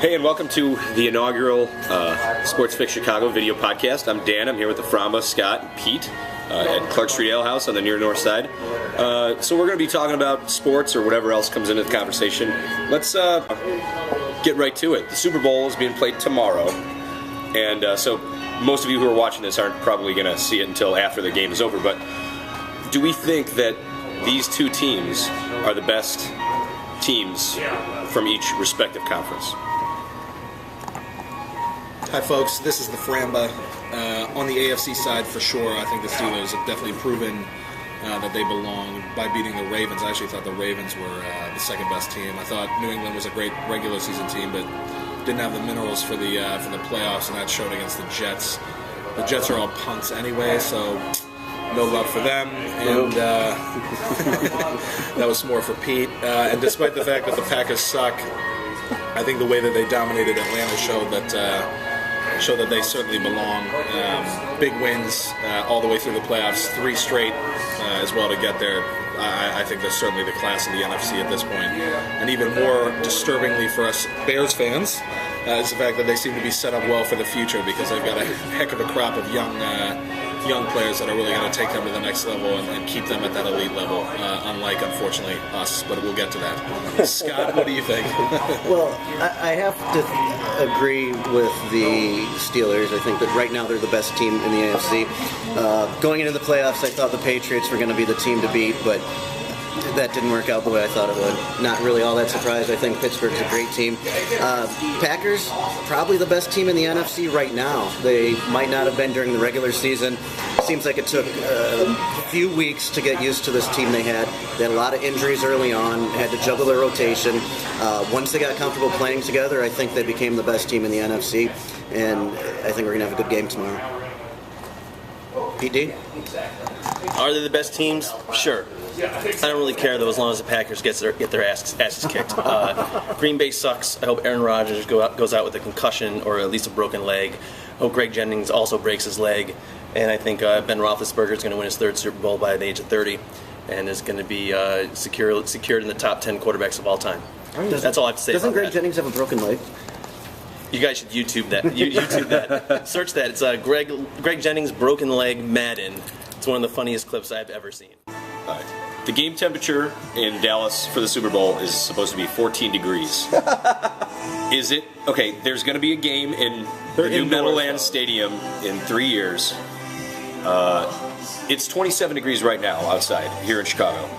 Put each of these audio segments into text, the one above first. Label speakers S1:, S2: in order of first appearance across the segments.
S1: Hey, and welcome to the inaugural Sports Fix Chicago video podcast. I'm Dan. I'm here with the Framba, Scott, and Pete at Clark Street Ale House on the near north side. So we're going to be talking about sports or whatever else comes into the conversation. Let's get right to it. The Super Bowl is being played tomorrow, and so most of you who are watching this aren't probably going to see it until after the game is over, but do we think that these two teams are the best teams from each respective conference?
S2: Hi folks, this is the Framba. On the AFC side, for sure, I think the Steelers have definitely proven that they belong by beating the Ravens. I actually thought the Ravens were the second best team. I thought New England was a great regular season team, but didn't have the minerals for the playoffs, and that showed against the Jets. The Jets are all punts anyway, so no love for them, and that was more for Pete. And despite the fact that the Packers suck, I think the way that they dominated Atlanta showed that they certainly belong. Big wins all the way through the playoffs, 3 straight as well to get there. I think they're certainly the class of the NFC at this point. And even more disturbingly for us Bears fans is the fact that they seem to be set up well for the future, because they've got a heck of a crop of young players that are really going to take them to the next level and keep them at that elite level, unlike, unfortunately, us, but we'll get to that. Scott, what do you think?
S3: Well, I have to agree with the Steelers. I think that right now they're the best team in the AFC. Going into the playoffs, I thought the Patriots were going to be the team to beat, but that didn't work out the way I thought it would. Not really all that surprised. I think Pittsburgh's a great team. Packers, probably the best team in the NFC right now. They might not have been during the regular season. Seems like it took a few weeks to get used to this team they had. They had a lot of injuries early on, had to juggle their rotation. Once they got comfortable playing together, I think they became the best team in the NFC, and I think we're going to have a good game tomorrow. PD?
S4: Are they the best teams? Sure. I don't really care, though, as long as the Packers get their asses kicked. Green Bay sucks. I hope Aaron Rodgers goes out with a concussion or at least a broken leg. I hope Greg Jennings also breaks his leg. And I think Ben Roethlisberger is going to win his 3rd Super Bowl by the age of 30 and is going to be secured in the top 10 quarterbacks of all time. That's all I have to say.
S3: Doesn't Greg Jennings have a broken leg?
S4: You guys should YouTube that. YouTube that. Search that. It's Greg Jennings broken leg Madden. It's one of the funniest clips I've ever seen.
S1: The game temperature in Dallas for the Super Bowl is supposed to be 14 degrees. Is it? Okay, there's going to be a game in the new Meadowlands Stadium in 3 years. It's 27 degrees right now outside here in Chicago.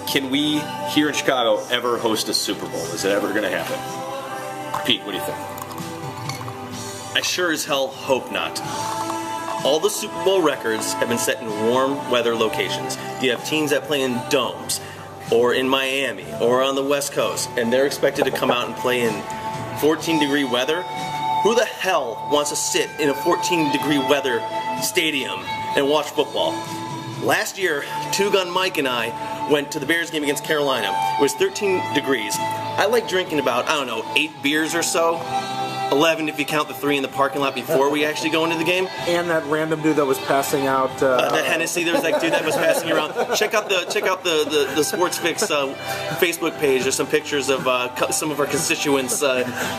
S1: Can we, here in Chicago, ever host a Super Bowl? Is it ever going to happen? Pete, what do you think?
S4: I sure as hell hope not. All the Super Bowl records have been set in warm weather locations. You have teams that play in domes, or in Miami, or on the West Coast, and they're expected to come out and play in 14-degree weather. Who the hell wants to sit in a 14-degree weather stadium and watch football? Last year, Two Gun Mike and I went to the Bears game against Carolina. It was 13 degrees. I like drinking about, 8 beers or so. 11 if you count the 3 in the parking lot before we actually go into the game.
S5: And that random dude that was passing out
S4: the Hennessy. There was that dude that was passing around. Check out the Sports Fix Facebook page. There's some pictures of some of our constituents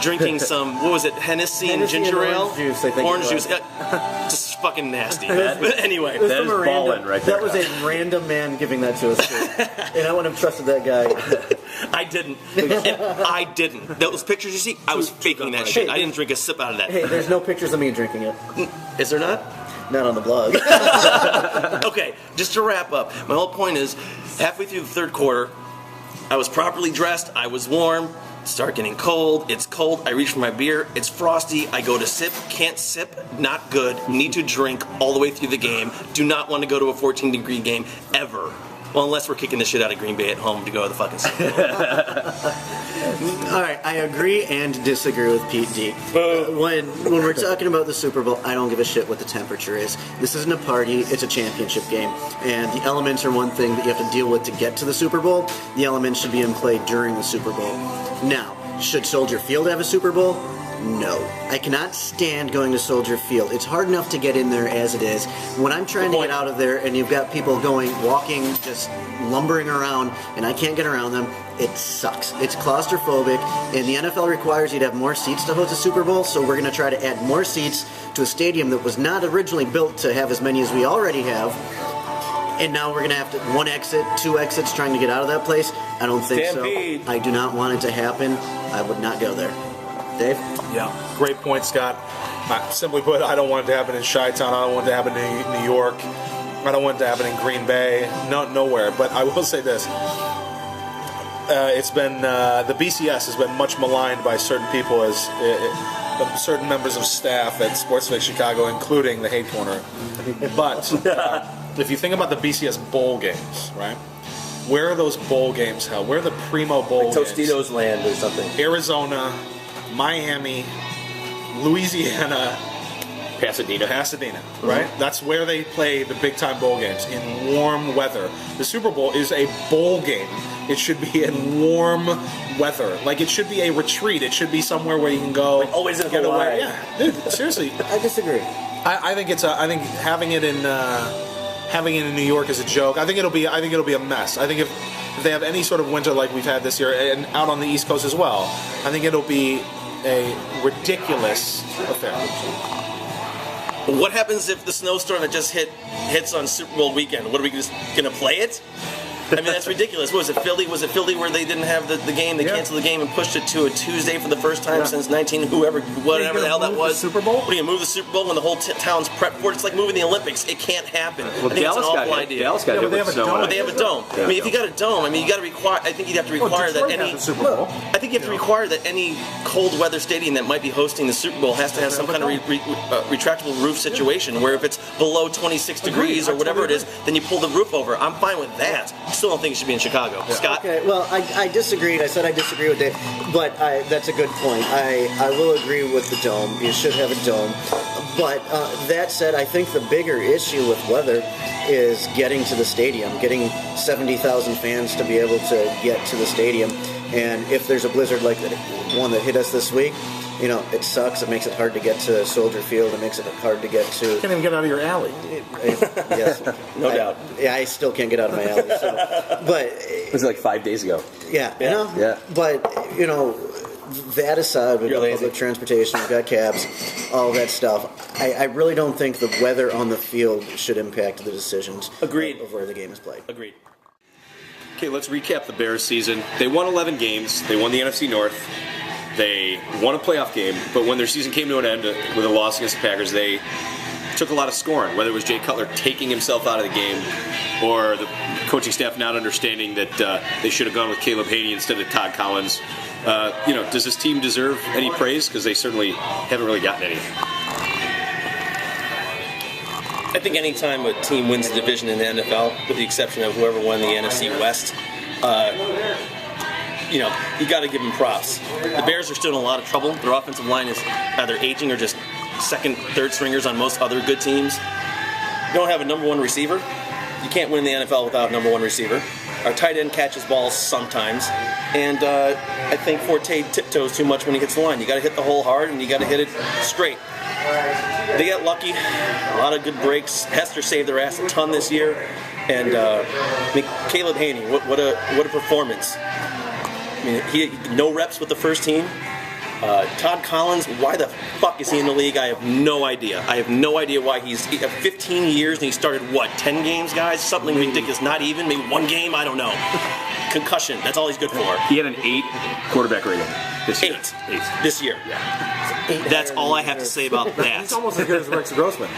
S4: drinking some, what was it, Hennessy and ginger ale?
S3: Orange juice, I think.
S4: Orange juice. Just fucking nasty. But anyway,
S1: that is ballin' right there.
S3: That was a random man giving that to us, too. And I wouldn't have trusted that guy.
S4: I didn't. And I didn't. Those pictures you see, I was faking that shit. I didn't drink a sip out of that.
S3: Hey, there's no pictures of me drinking it.
S4: Is there not?
S3: Not on the blog.
S4: Okay, just to wrap up, my whole point is, halfway through the 3rd quarter, I was properly dressed, I was warm, start getting cold, it's cold, I reach for my beer, it's frosty, I go to sip, can't sip, not good, need to drink all the way through the game, do not want to go to a 14-degree game ever. Well, unless we're kicking the shit out of Green Bay at home to go to the fucking Super Bowl.
S3: All right, I agree and disagree with Pete D. When we're talking about the Super Bowl, I don't give a shit what the temperature is. This isn't a party, it's a championship game. And the elements are one thing that you have to deal with to get to the Super Bowl. The elements should be in play during the Super Bowl. Now, should Soldier Field have a Super Bowl? No. I cannot stand going to Soldier Field. It's hard enough to get in there as it is. When I'm trying to get out of there and you've got people walking, just lumbering around, and I can't get around them, it sucks. It's claustrophobic, and the NFL requires you to have more seats to host a Super Bowl, so we're going to try to add more seats to a stadium that was not originally built to have as many as we already have. And now we're going to have to one exit, two exits trying to get out of that place. I don't think
S4: Stampede.
S3: so. I do not want it to happen. I would not go there. Dave?
S2: Yeah, great point, Scott. Simply put, I don't want it to happen in Chi-Town. I don't want it to happen in New York. I don't want it to happen in Green Bay. Nowhere. But I will say this. It's been the BCS has been much maligned by certain people as certain members of staff at SportsFix Chicago, including the Hate Corner. But if you think about the BCS bowl games, right? Where are those bowl games held? Where are the primo bowl games?
S4: Tostitos Land or something.
S2: Arizona, Miami, Louisiana,
S1: Pasadena,
S2: right? That's where they play the big-time bowl games, in warm weather. The Super Bowl is a bowl game. It should be in warm weather. Like, it should be a retreat. It should be somewhere where you can go.
S4: Like always in
S2: get
S4: Hawaii.
S2: away. Yeah, dude, seriously.
S3: I disagree.
S2: I think having it in New York is a joke. I think it'll be a mess. I think if they have any sort of winter like we've had this year, and out on the East Coast as well, I think it'll be a ridiculous affair.
S4: What happens if the snowstorm that just hits on Super Bowl weekend? What are we just going to play it? I mean, that's ridiculous. What was it, Philly? Was it Philly where they didn't have the game? They canceled the game and pushed it to a Tuesday for the first time since whatever the hell that was.
S5: Super Bowl?
S4: What are you going to move the Super Bowl when the whole town's prepped for it? It's like moving the Olympics. It can't happen.
S1: Well,
S4: I think
S1: Dallas
S4: it's an
S1: got
S4: awful
S1: hit.
S4: idea.
S1: Dallas got hit
S5: they
S1: with
S5: have a
S1: snow.
S5: dome.
S4: But they have a dome. I mean, if you got a dome, I mean, you got to require. I think you'd have to require that
S5: Detroit
S4: any.
S5: has a Super Bowl.
S4: I think you have to require that any cold weather stadium that might be hosting the Super Bowl has to have some kind of retractable roof situation where if it's below 26 degrees or whatever it is, then you pull the roof over. I'm fine with that. I still don't think it should be in Chicago. Scott?
S3: Okay, well, I disagreed. I said I disagree with Dave, but that's a good point. I will agree with the dome. You should have a dome. But that said, I think the bigger issue with weather is getting to the stadium, getting 70,000 fans to be able to get to the stadium. And if there's a blizzard like the one that hit us this week, you know, it sucks. It makes it hard to get to Soldier Field. It makes it hard to get to...
S5: You can't even get out of your alley.
S3: Yes.
S4: No doubt.
S3: Yeah, I still can't get out of my alley. So, but...
S1: Was it like 5 days ago?
S3: Yeah. You know?
S1: Yeah.
S3: But, you know, that aside, we've
S4: You're
S3: got
S4: lazy.
S3: public transportation, we've got cabs, all that stuff. I really don't think the weather on the field should impact the decisions
S4: Agreed.
S3: of where the game is played.
S4: Agreed.
S1: Okay, let's recap the Bears season. They won 11 games. They won the NFC North. They won a playoff game, but when their season came to an end with a loss against the Packers, they took a lot of scorn, whether it was Jay Cutler taking himself out of the game or the coaching staff not understanding that they should have gone with Caleb Haney instead of Todd Collins. Does this team deserve any praise? Because they certainly haven't really gotten any.
S4: I think any time a team wins the division in the NFL, with the exception of whoever won the NFC West, you got to give them props. The Bears are still in a lot of trouble. Their offensive line is either aging or just second, third stringers on most other good teams. You don't have a number one receiver. You can't win the NFL without a number one receiver. Our tight end catches balls sometimes, and I think Forte tiptoes too much when he hits the line. You got to hit the hole hard, and you got to hit it straight. They got lucky. A lot of good breaks. Hester saved their ass a ton this year, and Caleb Haney, what a performance. I mean, he no reps with the first team. Todd Collins, why the fuck is he in the league? I have no idea. I have no idea why he's 15 years and he started, 10 games, guys? Something ridiculous. Not even, maybe one game? I don't know. Concussion, that's all he's good for.
S1: He had an 8 quarterback rating this year.
S4: 8 this year.
S1: Yeah.
S4: That's all I have to say about that.
S5: He's almost as good as Rex Grossman.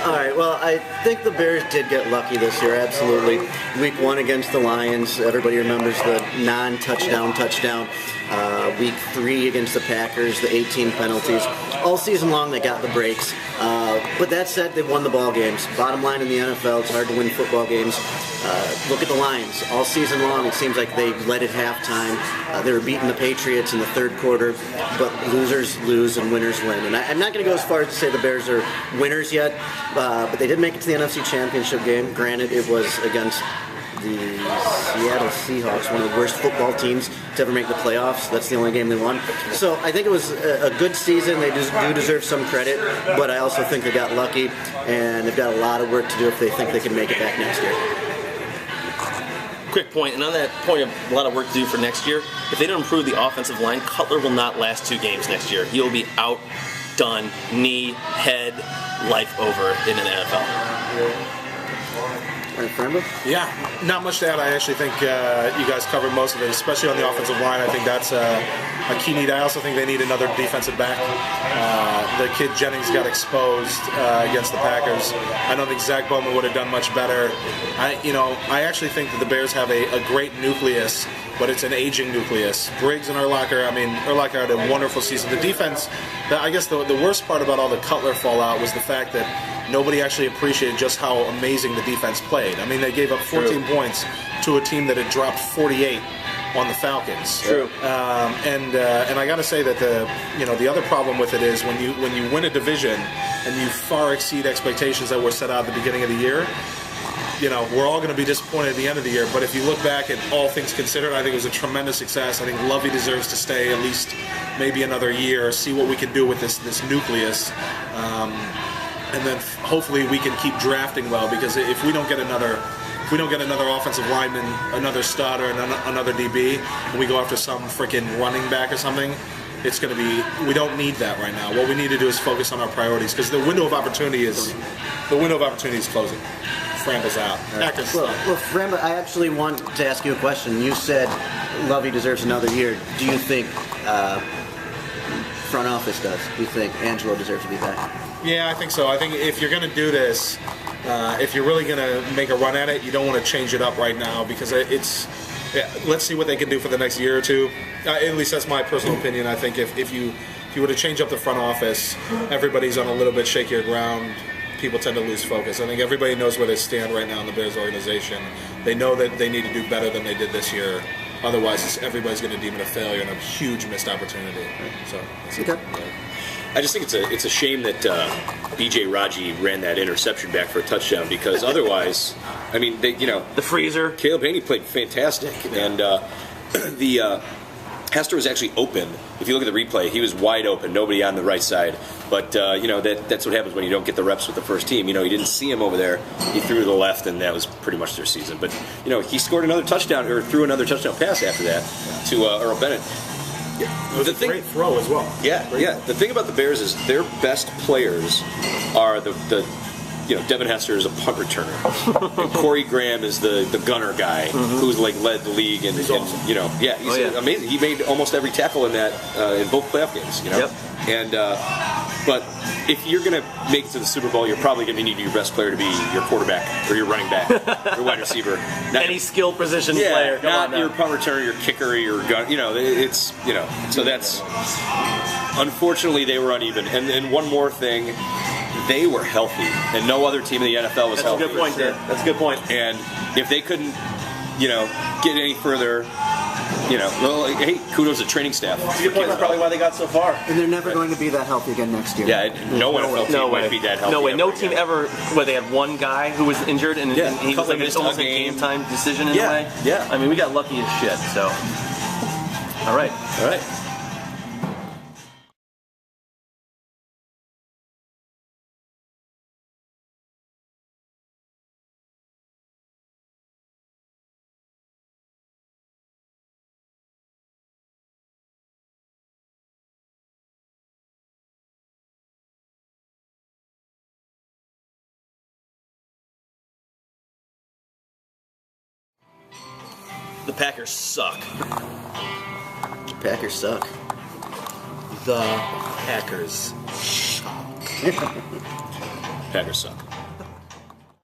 S3: All right, well, I think the Bears did get lucky this year, absolutely. Week 1 against the Lions, everybody remembers the non-touchdown touchdown. Week 3 against the Packers, the 18 penalties. All season long, they got the breaks. But that said, they won the ball games. Bottom line in the NFL, it's hard to win football games. Look at the Lions. All season long, it seems like they led at halftime. They were beating the Patriots in the third quarter, but losers lose and winners win. And I'm not going to go as far as to say the Bears are winners yet, but they did make it to the NFC Championship game. Granted, it was against the Seattle Seahawks, one of the worst football teams to ever make the playoffs. That's the only game they won. So I think it was a good season. They do deserve some credit, but I also think they got lucky, and they've got a lot of work to do if they think they can make it back next year.
S4: Quick point, and on that point of a lot of work to do for next year, if they don't improve the offensive line, Cutler will not last 2 games next year. He will be out, done, knee, head, life over in an NFL.
S2: Yeah, not much to add. I actually think you guys covered most of it, especially on the offensive line. I think that's a key need. I also think they need another defensive back. The kid Jennings got exposed against the Packers. I don't think Zach Bowman would have done much better. I actually think that the Bears have a great nucleus, but it's an aging nucleus. Briggs and Urlacher, Urlacher had a wonderful season. The defense, I guess the worst part about all the Cutler fallout was the fact that nobody actually appreciated just how amazing the defense played. I mean, they gave up 14 points to a team that had dropped 48 on the Falcons.
S4: True.
S2: And I got to say that the other problem with it is when you win a division and you far exceed expectations that were set out at the beginning of the year, we're all going to be disappointed at the end of the year. But if you look back at all things considered, I think it was a tremendous success. I think Lovey deserves to stay at least maybe another year, see what we can do with this nucleus. And then hopefully we can keep drafting well, because if we don't get another offensive lineman, another stud, or another DB, and we go after some freaking running back or something, it's going to be. We don't need that right now. What we need to do is focus on our priorities, because the window of opportunity is closing. Frambo's out.
S3: Well, Frambo, I actually want to ask you a question. You said Lovey deserves another year. Do you think front office does? Do you think Angelo deserves to be back?
S2: Yeah, I think so. I think if you're going to do this, if you're really going to make a run at it, you don't want to change it up right now, because let's see what they can do for the next year or two. At least that's my personal opinion. I think if you were to change up the front office, everybody's on a little bit shakier ground. People tend to lose focus. I think everybody knows where they stand right now in the Bears organization. They know that they need to do better than they did this year. Otherwise, everybody's going to deem it a failure and a huge missed opportunity. So,
S3: okay.
S1: I just think it's a shame that B.J. Raji ran that interception back for a touchdown, because otherwise,
S4: the freezer.
S1: Caleb Haney played fantastic, and the Hester was actually open. If you look at the replay, he was wide open, nobody on the right side. But that's what happens when you don't get the reps with the first team. You didn't see him over there. He threw to the left, and that was pretty much their season. But he scored another touchdown, or threw another touchdown pass after that to Earl Bennett.
S2: It was a great throw as well.
S1: Yeah. The thing about the Bears is their best players are Devin Hester is a punt returner, and Corey Graham is the gunner guy who's led the league, and,
S2: he's awesome.
S1: He's amazing. He made almost every tackle in that in both playoff games.
S4: Yep.
S1: And but if you're going to make it to the Super Bowl, you're probably going to need your best player to be your quarterback or your running back, your wide receiver,
S4: any skilled position player.
S1: Not your punt returner, your kicker, or your gun. So that's unfortunately they were uneven. And one more thing. They were healthy, and no other team in the NFL was healthy.
S4: That's a good point, Dan. That's a good point.
S1: And if they couldn't, get any further, hey, kudos to training staff.
S4: That's a good point. That's probably why they got so far.
S3: And they're never going to be that healthy again next year.
S1: Yeah, no NFL team might be that healthy.
S4: No way. No team ever. Where they had one guy who was injured, and he was it's almost a game time decision in a way.
S1: Yeah.
S4: I mean, we got lucky as shit. So, all right. The Packers suck.
S3: Packers suck.
S2: The Packers.
S1: Packers suck.